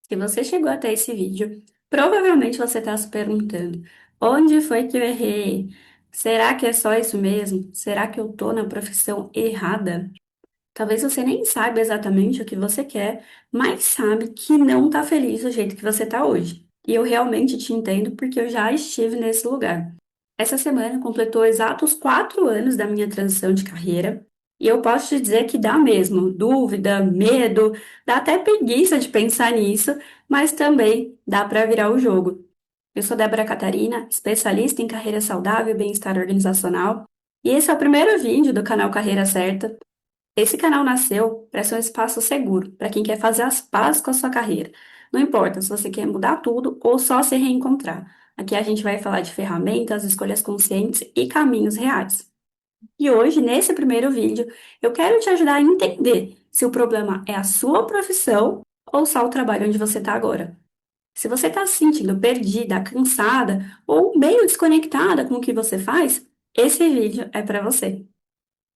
Se você chegou até esse vídeo, provavelmente você está se perguntando: onde foi que eu errei? Será que é só isso mesmo? Será que eu tô na profissão errada? Talvez você nem saiba exatamente o que você quer, mas sabe que não está feliz do jeito que você está hoje. E eu realmente te entendo porque eu já estive nesse lugar. Essa semana completou exatos 4 anos da minha transição de carreira, e eu posso te dizer que dá mesmo dúvida, medo, dá até preguiça de pensar nisso, mas também dá para virar o jogo. Eu sou Débora Catarina, especialista em carreira saudável e bem-estar organizacional, e esse é o primeiro vídeo do canal Carreira Certa. Esse canal nasceu para ser um espaço seguro para quem quer fazer as pazes com a sua carreira. Não importa se você quer mudar tudo ou só se reencontrar. Aqui a gente vai falar de ferramentas, escolhas conscientes e caminhos reais. E hoje, nesse primeiro vídeo, eu quero te ajudar a entender se o problema é a sua profissão ou só o trabalho onde você está agora. Se você está se sentindo perdida, cansada ou meio desconectada com o que você faz, esse vídeo é para você.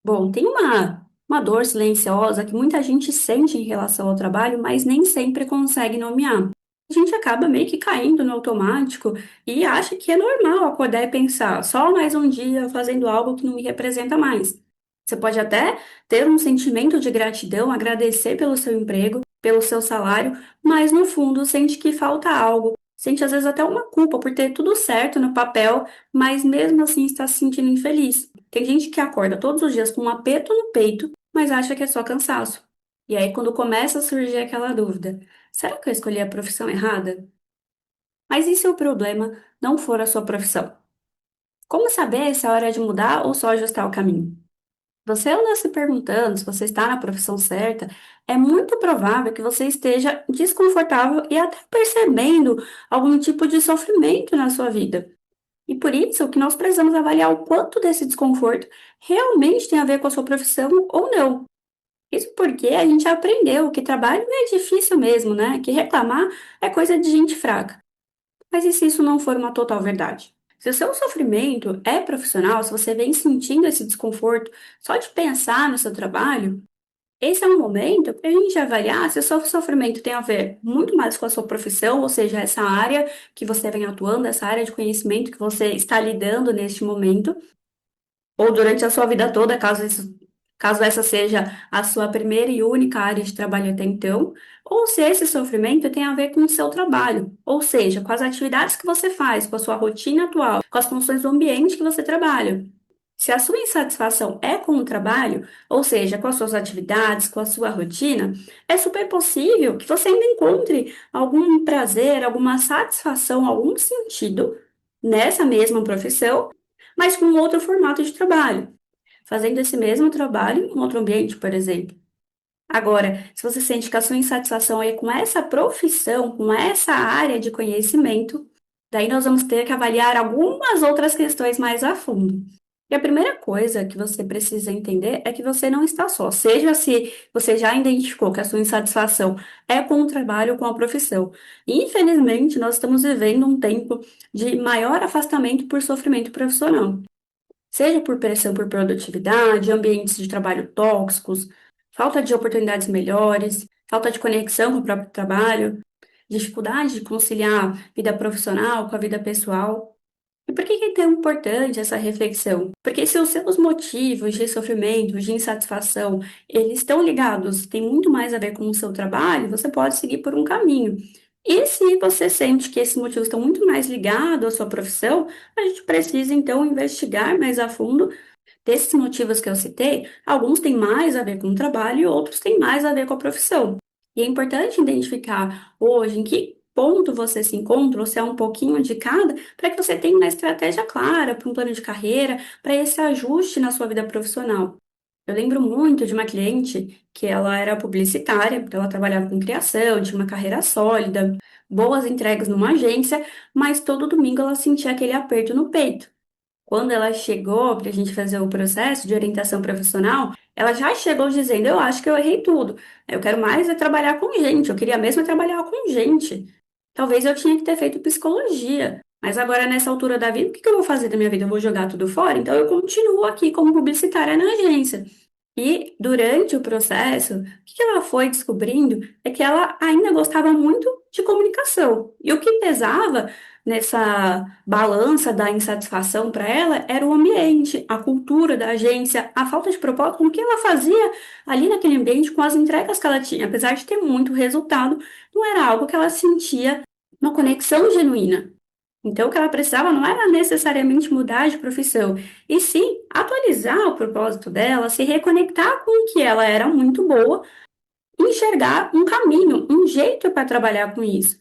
Bom, tem uma dor silenciosa que muita gente sente em relação ao trabalho, mas nem sempre consegue nomear. A gente acaba meio que caindo no automático e acha que é normal acordar e pensar, só mais um dia fazendo algo que não me representa mais. Você pode até ter um sentimento de gratidão, agradecer pelo seu emprego, pelo seu salário, mas no fundo sente que falta algo. Sente às vezes até uma culpa por ter tudo certo no papel, mas mesmo assim está se sentindo infeliz. Tem gente que acorda todos os dias com um aperto no peito, mas acha que é só cansaço. E aí, quando começa a surgir aquela dúvida, será que eu escolhi a profissão errada? Mas e se o problema não for a sua profissão? Como saber se é hora de mudar ou só ajustar o caminho? Você anda se perguntando se você está na profissão certa, é muito provável que você esteja desconfortável e até percebendo algum tipo de sofrimento na sua vida. E por isso que nós precisamos avaliar o quanto desse desconforto realmente tem a ver com a sua profissão ou não. Isso porque a gente aprendeu que trabalho é difícil mesmo, né? Que reclamar é coisa de gente fraca. Mas e se isso não for uma total verdade? Se o seu sofrimento é profissional, se você vem sentindo esse desconforto só de pensar no seu trabalho, esse é um momento para a gente avaliar se o seu sofrimento tem a ver muito mais com a sua profissão, ou seja, essa área que você vem atuando, essa área de conhecimento que você está lidando neste momento, ou durante a sua vida toda, caso essa seja a sua primeira e única área de trabalho até então, ou se esse sofrimento tem a ver com o seu trabalho, ou seja, com as atividades que você faz, com a sua rotina atual, com as funções do ambiente que você trabalha. Se a sua insatisfação é com o trabalho, ou seja, com as suas atividades, com a sua rotina, é super possível que você ainda encontre algum prazer, alguma satisfação, algum sentido nessa mesma profissão, mas com outro formato de trabalho, fazendo esse mesmo trabalho em outro ambiente, por exemplo. Agora, se você sente que a sua insatisfação é com essa profissão, com essa área de conhecimento, daí nós vamos ter que avaliar algumas outras questões mais a fundo. E a primeira coisa que você precisa entender é que você não está só. Seja se você já identificou que a sua insatisfação é com o trabalho ou com a profissão. Infelizmente, nós estamos vivendo um tempo de maior afastamento por sofrimento profissional. Seja por pressão por produtividade, ambientes de trabalho tóxicos, falta de oportunidades melhores, falta de conexão com o próprio trabalho, dificuldade de conciliar vida profissional com a vida pessoal. E por que que é tão importante essa reflexão? Porque se os seus motivos de sofrimento, de insatisfação, eles estão ligados, tem muito mais a ver com o seu trabalho, você pode seguir por um caminho. E se você sente que esses motivos estão muito mais ligados à sua profissão, a gente precisa então investigar mais a fundo desses motivos que eu citei. Alguns têm mais a ver com o trabalho e outros têm mais a ver com a profissão. E é importante identificar hoje em que ponto você se encontra, ou se é um pouquinho de cada, para que você tenha uma estratégia clara para um plano de carreira, para esse ajuste na sua vida profissional. Eu lembro muito de uma cliente que ela era publicitária, então ela trabalhava com criação, tinha uma carreira sólida, boas entregas numa agência, mas todo domingo ela sentia aquele aperto no peito. Quando ela chegou para a gente fazer o processo de orientação profissional, ela já chegou dizendo: Eu acho que eu errei tudo. Eu quero mais é trabalhar com gente. Eu queria mesmo é trabalhar com gente. Talvez eu tinha que ter feito psicologia. Mas agora, nessa altura da vida, o que que eu vou fazer da minha vida? Eu vou jogar tudo fora? Então, eu continuo aqui como publicitária na agência. E durante o processo, o que ela foi descobrindo é que ela ainda gostava muito de comunicação. E o que pesava nessa balança da insatisfação para ela era o ambiente, a cultura da agência, a falta de propósito, com o que ela fazia ali naquele ambiente com as entregas que ela tinha. Apesar de ter muito resultado, não era algo que ela sentia uma conexão genuína. Então, o que ela precisava não era necessariamente mudar de profissão, e sim atualizar o propósito dela, se reconectar com o que ela era muito boa, e enxergar um caminho, um jeito para trabalhar com isso.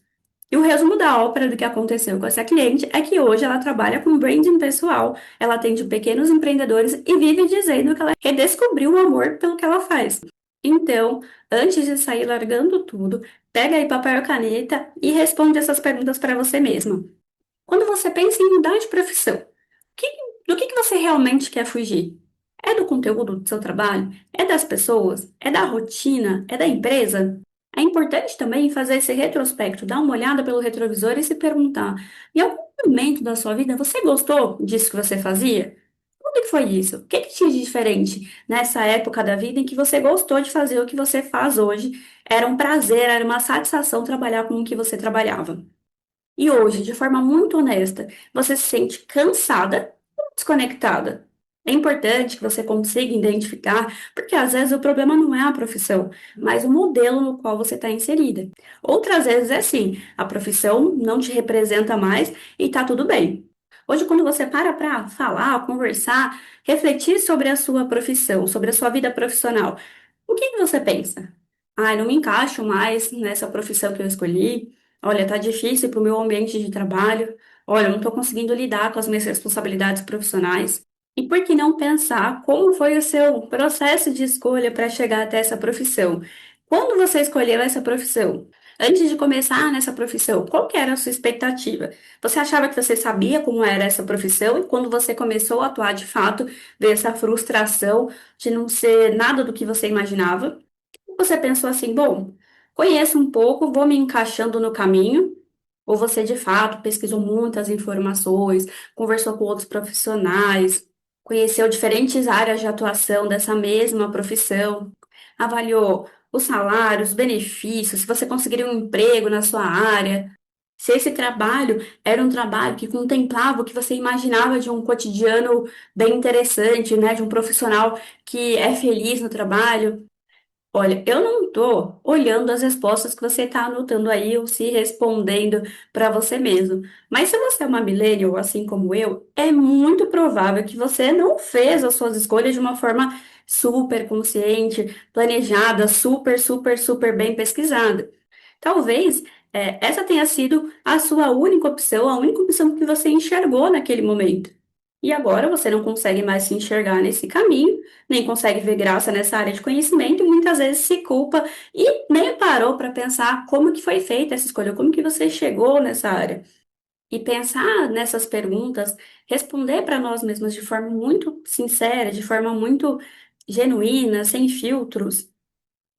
E o resumo da ópera do que aconteceu com essa cliente é que hoje ela trabalha com branding pessoal, ela atende pequenos empreendedores e vive dizendo que ela redescobriu o amor pelo que ela faz. Então, antes de sair largando tudo, pega aí papel e caneta e responde essas perguntas para você mesma. Quando você pensa em mudar de profissão, que- do que você realmente quer fugir? É do conteúdo do seu trabalho? É das pessoas? É da rotina? É da empresa? É importante também fazer esse retrospecto, dar uma olhada pelo retrovisor e se perguntar: em algum momento da sua vida você gostou disso que você fazia? Quando que foi isso? O que que tinha de diferente nessa época da vida em que você gostou de fazer o que você faz hoje? Era um prazer, era uma satisfação trabalhar com o que você trabalhava. E hoje, de forma muito honesta, você se sente cansada ou desconectada? É importante que você consiga identificar, porque às vezes o problema não é a profissão, mas o modelo no qual você está inserida. Outras vezes é assim, a profissão não te representa mais e está tudo bem. Hoje, quando você para falar, conversar, refletir sobre a sua profissão, sobre a sua vida profissional, o que que você pensa? Ai, não me encaixo mais nessa profissão que eu escolhi. Olha, tá difícil para o meu ambiente de trabalho. Olha, eu não estou conseguindo lidar com as minhas responsabilidades profissionais. E por que não pensar como foi o seu processo de escolha para chegar até essa profissão? Quando você escolheu essa profissão? Antes de começar nessa profissão, qual que era a sua expectativa? Você achava que você sabia como era essa profissão e quando você começou a atuar de fato, veio essa frustração de não ser nada do que você imaginava? Você pensou assim, bom, conheço um pouco, vou me encaixando no caminho, ou você de fato pesquisou muitas informações, conversou com outros profissionais, conheceu diferentes áreas de atuação dessa mesma profissão, avaliou os salários, os benefícios, se você conseguiria um emprego na sua área, se esse trabalho era um trabalho que contemplava o que você imaginava de um cotidiano bem interessante, né, de um profissional que é feliz no trabalho. Olha, eu não estou olhando as respostas que você está anotando aí ou se respondendo para você mesmo. Mas se você é uma millennial, assim como eu, é muito provável que você não fez as suas escolhas de uma forma super consciente, planejada, super bem pesquisada. Talvez essa tenha sido a sua única opção, a única opção que você enxergou naquele momento. E agora você não consegue mais se enxergar nesse caminho, nem consegue ver graça nessa área de conhecimento, e muitas vezes se culpa e nem parou para pensar como que foi feita essa escolha, como que você chegou nessa área. E pensar nessas perguntas, responder para nós mesmos de forma muito sincera, de forma muito genuína, sem filtros,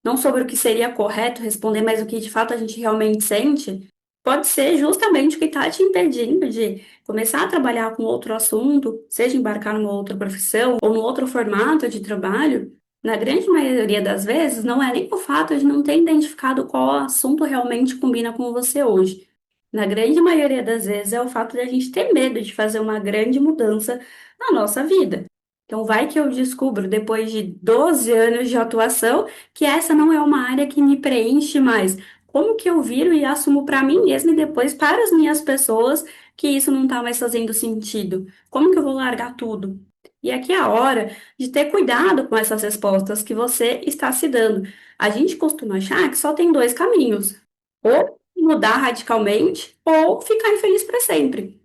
não sobre o que seria correto responder, mas o que de fato a gente realmente sente, pode ser justamente o que está te impedindo de começar a trabalhar com outro assunto, seja embarcar numa outra profissão ou num outro formato de trabalho. Na grande maioria das vezes, não é nem o fato de não ter identificado qual assunto realmente combina com você hoje. Na grande maioria das vezes, é o fato de a gente ter medo de fazer uma grande mudança na nossa vida. Então, vai que eu descubro, depois de 12 anos de atuação, que essa não é uma área que me preenche mais. Como que eu viro e assumo para mim mesma e depois para as minhas pessoas que isso não está mais fazendo sentido? Como que eu vou largar tudo? E aqui é a hora de ter cuidado com essas respostas que você está se dando. A gente costuma achar que só tem dois caminhos: ou mudar radicalmente, ou ficar infeliz para sempre.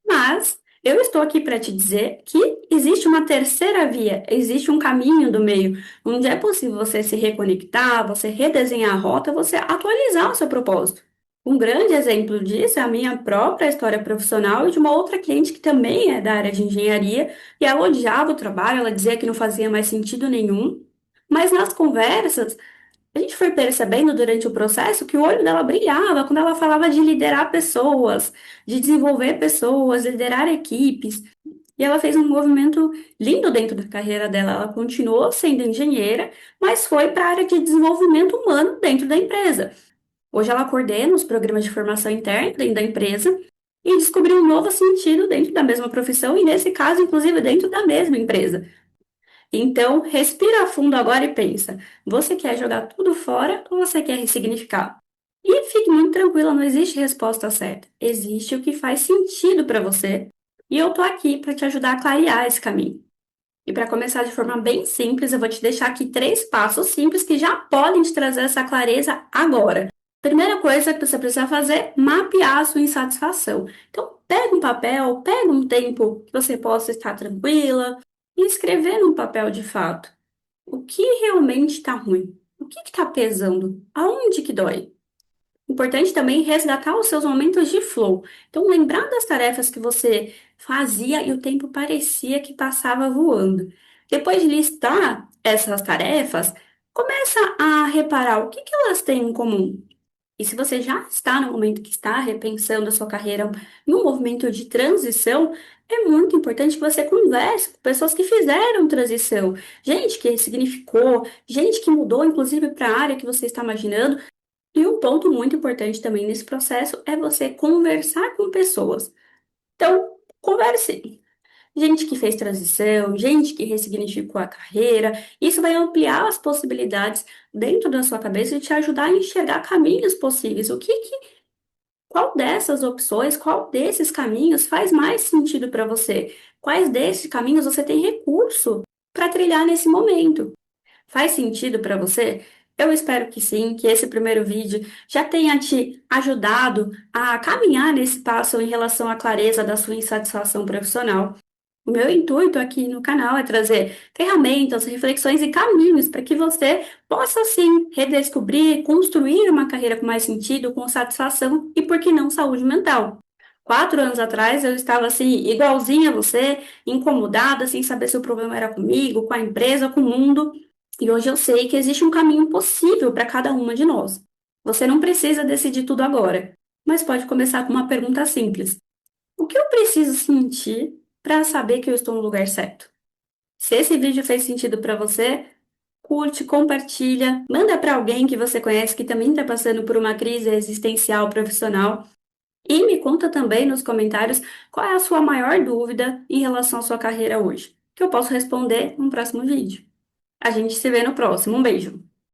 Mas eu estou aqui para te dizer que existe uma terceira via, existe um caminho do meio, onde é possível você se reconectar, você redesenhar a rota, você atualizar o seu propósito. Um grande exemplo disso é a minha própria história profissional e de uma outra cliente que também é da área de engenharia, e ela odiava o trabalho, ela dizia que não fazia mais sentido nenhum. Mas nas conversas, a gente foi percebendo durante o processo que o olho dela brilhava quando ela falava de liderar pessoas, de desenvolver pessoas, liderar equipes. e ela fez um movimento lindo dentro da carreira dela. Ela continuou sendo engenheira, mas foi para a área de desenvolvimento humano dentro da empresa. Hoje ela coordena os programas de formação interna dentro da empresa e descobriu um novo sentido dentro da mesma profissão e, nesse caso, inclusive, dentro da mesma empresa. Então, respira fundo agora e pensa: você quer jogar tudo fora ou você quer ressignificar? E fique muito tranquila, não existe resposta certa. Existe o que faz sentido para você. E eu tô aqui para te ajudar a clarear esse caminho. E para começar de forma bem simples, eu vou te deixar aqui 3 passos simples que já podem te trazer essa clareza agora. Primeira coisa que você precisa fazer é mapear a sua insatisfação. Então, pega um papel, pega um tempo que você possa estar tranquila e escrever no papel de fato o que realmente está ruim, o que está pesando, aonde que dói. Importante também resgatar os seus momentos de flow. Então, lembrar das tarefas que você fazia e o tempo parecia que passava voando. Depois de listar essas tarefas, começa a reparar o que que elas têm em comum. E se você já está no momento que está repensando a sua carreira em um movimento de transição, é muito importante que você converse com pessoas que fizeram transição, gente que significou, gente que mudou, inclusive, para a área que você está imaginando. E um ponto muito importante também nesse processo é você conversar com pessoas. Então, converse. Gente que fez transição, gente que ressignificou a carreira, isso vai ampliar as possibilidades dentro da sua cabeça e te ajudar a enxergar caminhos possíveis. Qual dessas opções, qual desses caminhos faz mais sentido para você? Quais desses caminhos você tem recurso para trilhar nesse momento? Faz sentido para você? Eu espero que sim, que esse primeiro vídeo já tenha te ajudado a caminhar nesse passo em relação à clareza da sua insatisfação profissional. O meu intuito aqui no canal é trazer ferramentas, reflexões e caminhos para que você possa, sim, redescobrir, construir uma carreira com mais sentido, com satisfação e, por que não, saúde mental. 4 anos atrás eu estava assim, igualzinha a você, incomodada, sem saber se o problema era comigo, com a empresa, com o mundo. E hoje eu sei que existe um caminho possível para cada uma de nós. Você não precisa decidir tudo agora, mas pode começar com uma pergunta simples: o que eu preciso sentir para saber que eu estou no lugar certo? Se esse vídeo fez sentido para você, curte, compartilha, manda para alguém que você conhece que também está passando por uma crise existencial profissional. E me conta também nos comentários qual é a sua maior dúvida em relação à sua carreira hoje, que eu posso responder no próximo vídeo. A gente se vê no próximo. Um beijo!